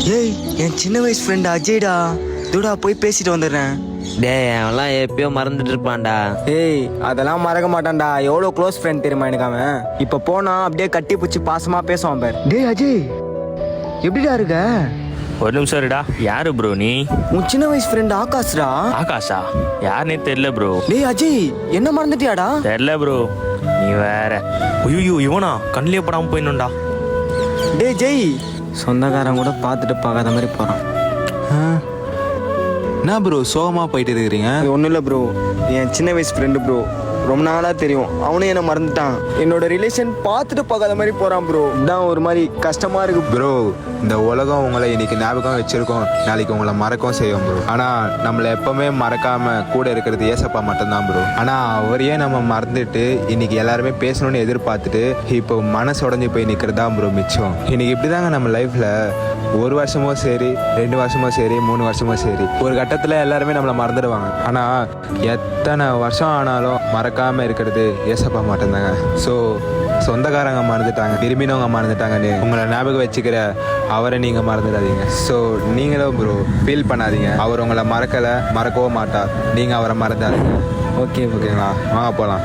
ஏய், என் சின்ன வயசு ஃப்ரெண்ட் அஜய்டா. தூடா போய் பேசிட்டு வந்துடுறேன். டேய் அவன்லாம் எப்பயோ மறந்துட்டு இருப்பான்டா. ஏய், அதெல்லாம் மறக்க மாட்டான்டா. எவ்வளோ க்ளோஸ் ஃப்ரெண்ட் தெரியுமா எனக்கு அவன். இப்போ போனா அப்படியே கட்டி பிடிச்சி பாசமா பேசுவான் பார். டேய் அஜய், எப்படிடா இருக்க? ஒரு நிமிஷம் இருடா. யாரு ப்ரோ நீ? உன் சின்ன வயசு ஃப்ரெண்ட் ஆகாஷ்டா. ஆகாஷா? யாருன்னே தெரியல ப்ரோ. டேய் அஜய், என்ன மறந்துட்டியாடா? தெரியல ப்ரோ. நீ வேற. ஐயோ இவனா கண்ணிலே படாம போயிடணும்டா. டேய் ஜெய், சொந்தக்காரன் கூட பார்த்துட்டு பார்க்காத மாதிரி போறான். என்ன ப்ரோ சோகமா போயிட்டு இருக்கிறீங்க? அது ஒன்றும் இல்லை ப்ரோ, என் சின்ன வயசு ஃப்ரெண்டு ப்ரோ. ரொம்ப நாளாக தெரியும். அவனும் என்னை மறந்துட்டான். என்னோட ரிலேஷன் பார்த்துட்டு பார்க்காத மாதிரி போகிறான் ப்ரோ. இதான் ஒரு மாதிரி கஷ்டமாக இருக்கு ப்ரோ, இந்த உலகம் உங்களை இன்னைக்கு ஞாபகம் வச்சிருக்கோம், நாளைக்கு உங்களை மறக்கவும் செய்யும் ப்ரோ. ஆனால் நம்மளை எப்பவுமே மறக்காம கூட இருக்கிறது ஏசப்பா மட்டும்தான் ப்ரோ. ஆனால் அவரையே நம்ம மறந்துட்டு இன்னைக்கு எல்லாருமே பேசணும்னு எதிர்பார்த்துட்டு இப்போ மனசு உடஞ்சி போய் நிற்கிறது தான் ப்ரோ மிச்சம். இன்னைக்கு இப்படி தாங்க நம்ம லைஃப்பில் ஒரு வருஷமோ சரி, 2 வருஷமோ சரி, 3 வருஷமோ சரி, ஒரு கட்டத்தில் எல்லாருமே நம்மளை மறந்துடுவாங்க. ஆனால் எத்தனை வருஷம் ஆனாலும் மறக்காமல் இருக்கிறது ஏசப்பா மட்டும்தாங்க. ஸோ சொந்தக்காரங்க மறந்துட்டாங்க, விரும்பினவங்க மறந்துட்டாங்கன்னு உங்களை ஞாபகம் வச்சுக்கிற அவரை நீங்கள் மறந்துடாதீங்க. ஸோ நீங்களும் ப்ரோ ஃபீல் பண்ணாதீங்க. அவர் உங்களை மறக்கலை, மறக்கவும் மாட்டார். நீங்கள் அவரை மறந்தாதீங்க. ஓகேங்களா? வாங்க போகலாம்.